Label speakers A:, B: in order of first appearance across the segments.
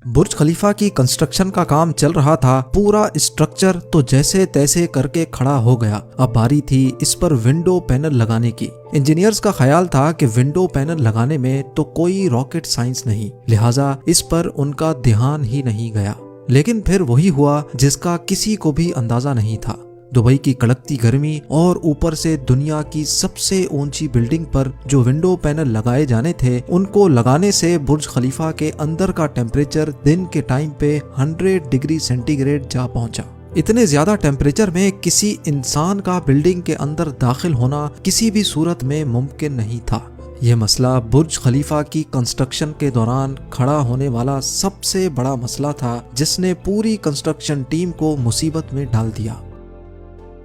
A: बुर्ज खलीफा की कंस्ट्रक्शन का काम चल रहा था। पूरा स्ट्रक्चर तो जैसे तैसे करके खड़ा हो गया। अब बारी थी इस पर विंडो पैनल लगाने की। इंजीनियर्स का ख्याल था कि विंडो पैनल लगाने में तो कोई रॉकेट साइंस नहीं, लिहाजा इस पर उनका ध्यान ही नहीं गया। लेकिन फिर वही हुआ जिसका किसी को भी अंदाजा नहीं था। दुबई की कड़कती गर्मी और ऊपर से दुनिया की सबसे ऊंची बिल्डिंग पर जो विंडो पैनल लगाए जाने थे, उनको लगाने से बुर्ज खलीफा के अंदर का टेम्परेचर दिन के टाइम पे 100 डिग्री सेंटीग्रेड जा पहुंचा। इतने ज्यादा टेम्परेचर में किसी इंसान का बिल्डिंग के अंदर दाखिल होना किसी भी सूरत में मुमकिन नहीं था। यह मसला बुर्ज खलीफा की कंस्ट्रक्शन के दौरान खड़ा होने वाला सबसे बड़ा मसला था, जिसने पूरी कंस्ट्रक्शन टीम को मुसीबत में डाल दिया।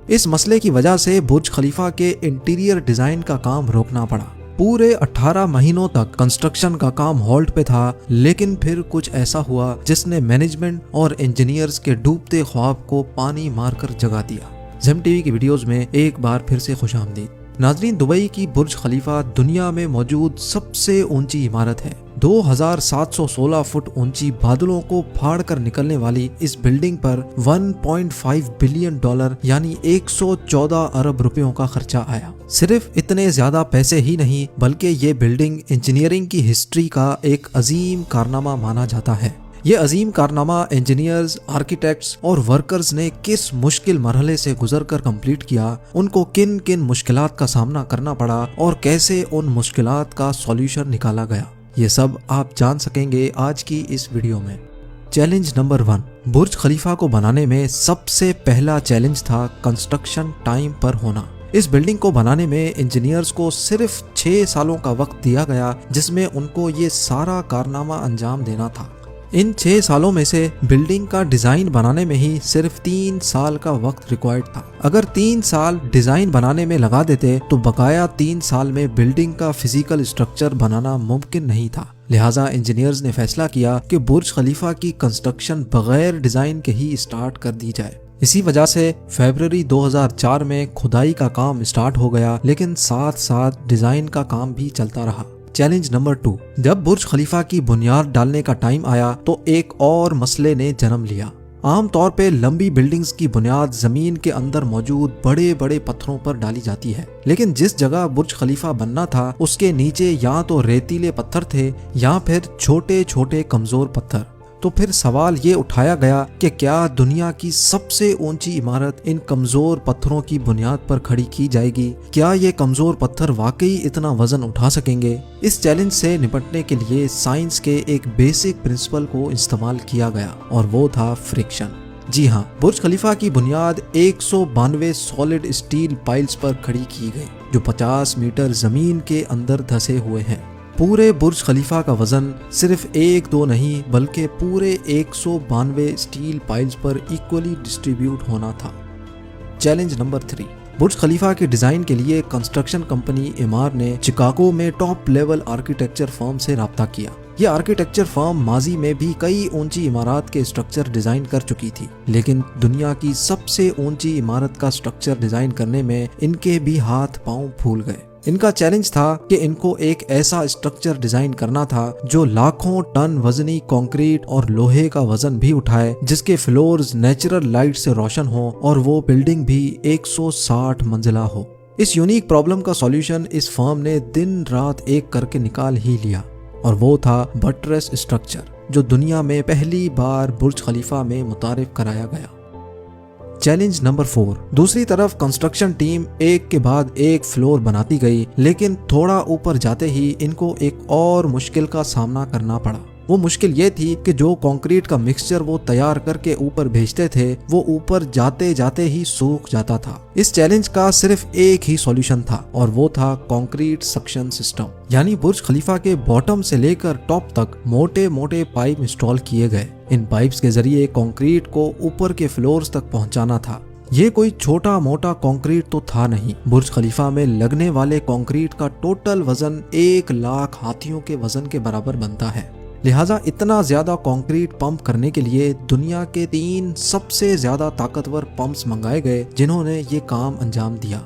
A: इस मसले की वजह से बुर्ज खलीफा के इंटीरियर डिजाइन का काम रोकना पड़ा। पूरे 18 महीनों तक कंस्ट्रक्शन का काम होल्ड पे था, लेकिन फिर कुछ ऐसा हुआ जिसने मैनेजमेंट और इंजीनियर्स के डूबते ख्वाब को पानी मारकर जगा दिया। ज़ेम टीवी की वीडियोस में एक बार फिर से खुशामदीद। नाजरीन, दुबई की बुर्ज खलीफा दुनिया में मौजूद सबसे ऊंची इमारत है। 2716 फुट ऊंची, बादलों को फाड़ कर निकलने वाली इस बिल्डिंग पर $1.5 बिलियन यानी 114 अरब रुपयों का खर्चा आया। सिर्फ इतने ज्यादा पैसे ही नहीं, बल्कि ये बिल्डिंग इंजीनियरिंग की हिस्ट्री का एक अजीम कारनामा माना जाता है। ये अजीम कारनामा इंजीनियर्स, आर्किटेक्ट्स और वर्कर्स ने किस मुश्किल मरहले से गुजरकर कंप्लीट किया, उनको किन किन मुश्किलात का सामना करना पड़ा और कैसे उन मुश्किलात का सॉल्यूशन निकाला गया, ये सब आप जान सकेंगे आज की इस वीडियो में। चैलेंज नंबर 1, बुर्ज खलीफा को बनाने में सबसे पहला चैलेंज था कंस्ट्रक्शन टाइम पर होना। इस बिल्डिंग को बनाने में इंजीनियर्स को सिर्फ 6 सालों का वक्त दिया गया, जिसमें उनको ये सारा कारनामा अंजाम देना था। इन 6 सालों में से बिल्डिंग का डिजाइन बनाने में ही सिर्फ 3 साल का वक्त रिक्वायर्ड था। अगर 3 साल डिजाइन बनाने में लगा देते तो बकाया 3 साल में बिल्डिंग का फिजिकल स्ट्रक्चर बनाना मुमकिन नहीं था। लिहाजा इंजीनियर्स ने फैसला किया कि बुर्ज खलीफा की कंस्ट्रक्शन बगैर डिजाइन के ही स्टार्ट कर दी जाए। इसी वजह से फरवरी 2004 में खुदाई का काम स्टार्ट हो गया, लेकिन साथ साथ डिजाइन का काम भी चलता रहा। चैलेंज नंबर 2, जब बुर्ज खलीफा की बुनियाद डालने का टाइम आया तो एक और मसले ने जन्म लिया। आम तौर पे लंबी बिल्डिंग्स की बुनियाद जमीन के अंदर मौजूद बड़े बड़े पत्थरों पर डाली जाती है, लेकिन जिस जगह बुर्ज खलीफा बनना था उसके नीचे या तो रेतीले पत्थर थे या फिर छोटे छोटे कमजोर पत्थर। तो फिर सवाल ये उठाया गया कि क्या दुनिया की सबसे ऊंची इमारत इन कमजोर पत्थरों की बुनियाद पर खड़ी की जाएगी? क्या ये कमजोर पत्थर वाकई इतना वजन उठा सकेंगे? इस चैलेंज से निपटने के लिए साइंस के एक बेसिक प्रिंसिपल को इस्तेमाल किया गया और वो था फ्रिक्शन। जी हाँ, बुर्ज खलीफा की बुनियाद 192 सॉलिड स्टील पाइल्स पर खड़ी की गई, जो 50 मीटर जमीन के अंदर धंसे हुए हैं। पूरे बुर्ज खलीफा का वजन सिर्फ 1-2 नहीं, बल्कि पूरे 192 स्टील पाइल्स पर इक्वली डिस्ट्रीब्यूट होना था। चैलेंज नंबर 3, बुर्ज खलीफा के डिजाइन के लिए कंस्ट्रक्शन कंपनी इमार ने शिकागो में टॉप लेवल आर्किटेक्चर फर्म से राब्ता किया। यह आर्किटेक्चर फर्म माजी में भी कई ऊंची इमारत के स्ट्रक्चर डिजाइन कर चुकी थी, लेकिन दुनिया की सबसे ऊंची इमारत का स्ट्रक्चर डिजाइन करने में इनके भी हाथ पांव फूल गए। इनका चैलेंज था कि इनको एक ऐसा स्ट्रक्चर डिजाइन करना था जो लाखों टन वजनी कंक्रीट और लोहे का वजन भी उठाए, जिसके फ्लोर्स नेचुरल लाइट से रोशन हो और वो बिल्डिंग भी 160 मंजिला हो। इस यूनिक प्रॉब्लम का सॉल्यूशन इस फर्म ने दिन रात एक करके निकाल ही लिया, और वो था बटरेस स्ट्रक्चर, जो दुनिया में पहली बार बुर्ज खलीफा में मुतारिफ कराया गया। चैलेंज नंबर 4, दूसरी तरफ कंस्ट्रक्शन टीम एक के बाद एक फ्लोर बनाती गई, लेकिन थोड़ा ऊपर जाते ही इनको एक और मुश्किल का सामना करना पड़ा। वो मुश्किल ये थी कि जो कंक्रीट का मिक्सचर वो तैयार करके ऊपर भेजते थे, वो ऊपर जाते जाते ही सूख जाता था। इस चैलेंज का सिर्फ एक ही सॉल्यूशन था, और वो था कंक्रीट सक्शन सिस्टम। यानी बुर्ज खलीफा के बॉटम से लेकर टॉप तक मोटे मोटे पाइप इंस्टॉल किए गए। इन पाइप्स के जरिए कंक्रीट को ऊपर के फ्लोर्स तक पहुंचाना था। ये कोई छोटा मोटा कंक्रीट तो था नहीं। बुर्ज खलीफा में लगने वाले कंक्रीट का टोटल वजन 1 लाख हाथियों के वजन के बराबर बनता है। लिहाजा इतना ज्यादा कंक्रीट पंप करने के लिए दुनिया के 3 सबसे ज्यादा ताकतवर पंप्स मंगाए गए, जिन्होंने ये काम अंजाम दिया।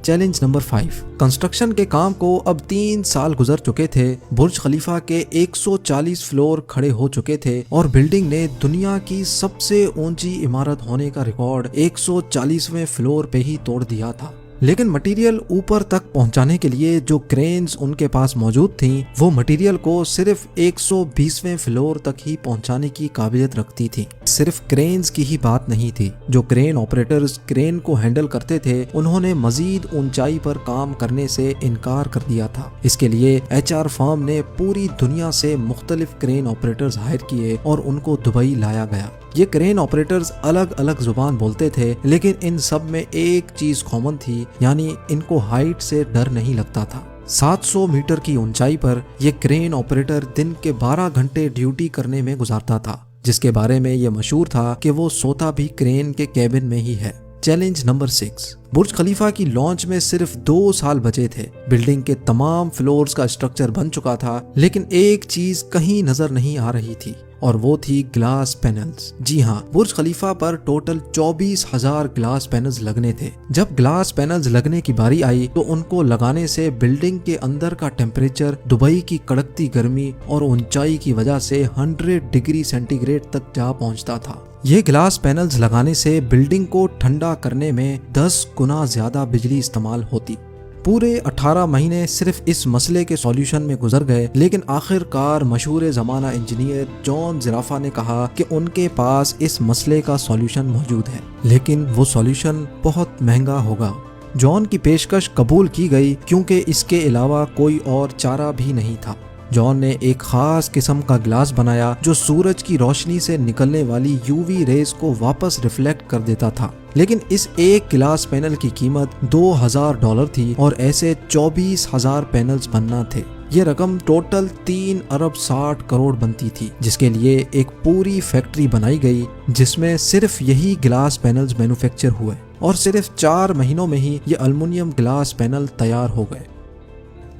A: Challenge number 5। कंस्ट्रक्शन के काम को अब 3 साल गुजर चुके थे। बुर्ज खलीफा के 140 फ्लोर खड़े हो चुके थे और बिल्डिंग ने दुनिया की सबसे ऊंची इमारत होने का रिकॉर्ड 140वें फ्लोर पे ही तोड़ दिया था। लेकिन मटेरियल ऊपर तक पहुंचाने के लिए जो क्रेन्स उनके पास मौजूद थीं, वो मटेरियल को सिर्फ 120वें फ्लोर तक ही पहुंचाने की काबिलियत रखती थी। सिर्फ क्रेन्स की ही बात नहीं थी, जो क्रेन ऑपरेटर्स क्रेन को हैंडल करते थे उन्होंने मजीद ऊंचाई पर काम करने से इनकार कर दिया था। इसके लिए HR फर्म ने पूरी दुनिया से मुख्तलिफ क्रेन ऑपरेटर्स हायर किए और उनको दुबई लाया गया। ये क्रेन ऑपरेटर्स अलग अलग जुबान बोलते थे, लेकिन इन सब में एक चीज कॉमन थी, यानी इनको हाइट से डर नहीं लगता था। 700 मीटर की ऊंचाई पर ये क्रेन ऑपरेटर दिन के 12 घंटे ड्यूटी करने में गुजारता था, जिसके बारे में ये मशहूर था कि वो सोता भी क्रेन के कैबिन में ही है। Challenge number 6। बुर्ज खलीफा की लॉन्च में सिर्फ 2 साल बचे थे। बिल्डिंग के तमाम फ्लोर्स का स्ट्रक्चर बन चुका था, लेकिन एक चीज कहीं नजर नहीं आ रही थी और वो थी ग्लास पैनल्स। जी हाँ, बुर्ज खलीफा पर टोटल 24,000 ग्लास पैनल्स लगने थे। जब ग्लास पैनल्स लगने की बारी आई तो उनको लगाने से बिल्डिंग के अंदर का टेम्परेचर दुबई की कड़कती गर्मी और ऊंचाई की वजह से 100 डिग्री सेंटीग्रेड तक जा पहुंचता था। ये ग्लास पैनल्स लगाने से बिल्डिंग को ठंडा करने में 10 गुना ज्यादा बिजली इस्तेमाल होती। पूरे 18 महीने सिर्फ इस मसले के सॉल्यूशन में गुजर गए, लेकिन आखिरकार मशहूर ज़माना इंजीनियर जॉन ज़राफा ने कहा कि उनके पास इस मसले का सॉल्यूशन मौजूद है, लेकिन वो सॉल्यूशन बहुत महंगा होगा। जॉन की पेशकश कबूल की गई क्योंकि इसके अलावा कोई और चारा भी नहीं था। जॉन ने एक खास किस्म का ग्लास बनाया जो सूरज की रोशनी से निकलने वाली UV रेज को वापस रिफ्लेक्ट कर देता था। लेकिन इस एक ग्लास पैनल की कीमत $2,000 थी और ऐसे 24,000 पैनल्स बनना थे। ये रकम टोटल 3 अरब 60 करोड़ बनती थी, जिसके लिए एक पूरी फैक्ट्री बनाई गई जिसमें सिर्फ यही ग्लास पैनल्स मैन्युफैक्चर हुए और सिर्फ 4 महीनों में ही ये एल्युमिनियम ग्लास पैनल तैयार हो गए।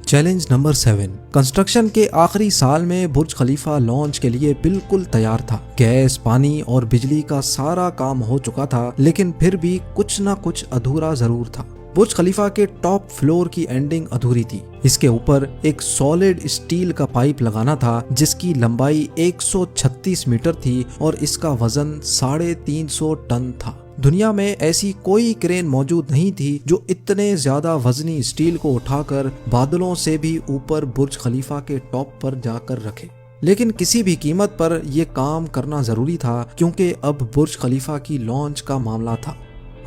A: Challenge number 7। कंस्ट्रक्शन के आखिरी साल में बुर्ज खलीफा लॉन्च के लिए बिल्कुल तैयार था। गैस, पानी और बिजली का सारा काम हो चुका था, लेकिन फिर भी कुछ ना कुछ अधूरा जरूर था। बुर्ज खलीफा के टॉप फ्लोर की एंडिंग अधूरी थी। इसके ऊपर एक सॉलिड स्टील का पाइप लगाना था जिसकी लंबाई 136 मीटर थी और इसका वजन 350 टन था। दुनिया में ऐसी कोई क्रेन मौजूद नहीं थी जो इतने ज्यादा वजनी स्टील को उठाकर बादलों से भी ऊपर बुर्ज खलीफा के टॉप पर जाकर रखे। लेकिन किसी भी कीमत पर यह काम करना जरूरी था क्योंकि अब बुर्ज खलीफा की लॉन्च का मामला था।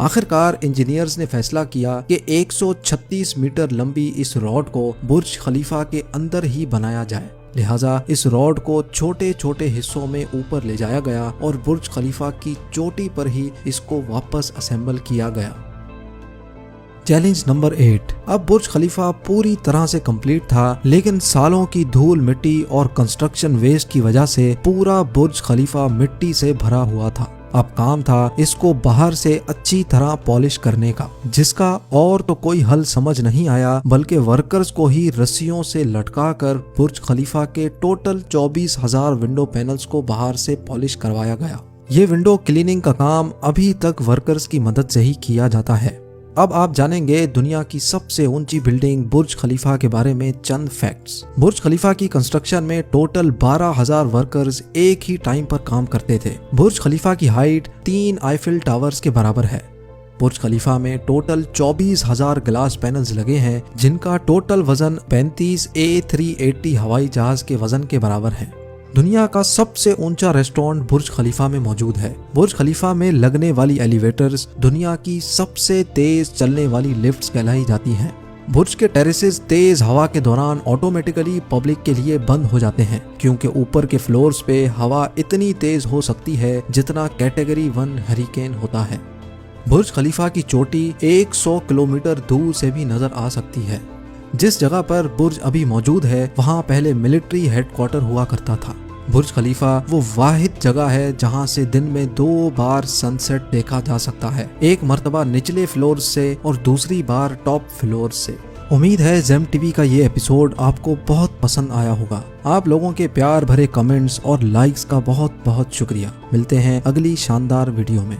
A: आखिरकार इंजीनियर्स ने फैसला किया कि 136 मीटर लंबी इस रॉड को बुर्ज खलीफा के अंदर ही बनाया जाए। लिहाजा इस रॉड को छोटे छोटे हिस्सों में ऊपर ले जाया गया और बुर्ज खलीफा की चोटी पर ही इसको वापस असेंबल किया गया। Challenge number 8। अब बुर्ज खलीफा पूरी तरह से कंप्लीट था, लेकिन सालों की धूल मिट्टी और कंस्ट्रक्शन वेस्ट की वजह से पूरा बुर्ज खलीफा मिट्टी से भरा हुआ था। अब काम था इसको बाहर से अच्छी तरह पॉलिश करने का, जिसका और तो कोई हल समझ नहीं आया, बल्कि वर्कर्स को ही रस्सियों से लटकाकर बुर्ज खलीफा के टोटल 24,000 विंडो पैनल्स को बाहर से पॉलिश करवाया गया। ये विंडो क्लीनिंग का काम अभी तक वर्कर्स की मदद से ही किया जाता है। अब आप जानेंगे दुनिया की सबसे ऊंची बिल्डिंग बुर्ज खलीफा के बारे में चंद फैक्ट्स। बुर्ज खलीफा की कंस्ट्रक्शन में टोटल 12,000 वर्कर्स एक ही टाइम पर काम करते थे। बुर्ज खलीफा की हाइट 3 आईफिल टावर्स के बराबर है। बुर्ज खलीफा में टोटल 24,000 ग्लास पैनल्स लगे हैं, जिनका टोटल वजन 35 A380 हवाई जहाज के वजन के बराबर है। दुनिया का सबसे ऊंचा रेस्टोरेंट बुर्ज खलीफा में मौजूद है। बुर्ज खलीफा में लगने वाली एलिवेटर्स दुनिया की सबसे तेज चलने वाली लिफ्ट्स कहलाई जाती हैं। बुर्ज के टेरेसेस तेज हवा के दौरान ऑटोमेटिकली पब्लिक के लिए बंद हो जाते हैं, क्योंकि ऊपर के फ्लोर्स पे हवा इतनी तेज हो सकती है जितना कैटेगरी 1 हरिकेन होता है। बुर्ज खलीफा की चोटी 100 किलोमीटर दूर से भी नजर आ सकती है। जिस जगह पर बुर्ज अभी मौजूद है वहाँ पहले मिलिट्री हेडक्वार्टर हुआ करता था। बुर्ज खलीफा वो वाहिद जगह है जहाँ से दिन में 2 बार सनसेट देखा जा सकता है, एक मर्तबा निचले फ्लोर से और दूसरी बार टॉप फ्लोर से। उम्मीद है ज़ेम टीवी का ये एपिसोड आपको बहुत पसंद आया होगा। आप लोगों के प्यार भरे कमेंट्स और लाइक्स का बहुत बहुत शुक्रिया। मिलते हैं अगली शानदार वीडियो में।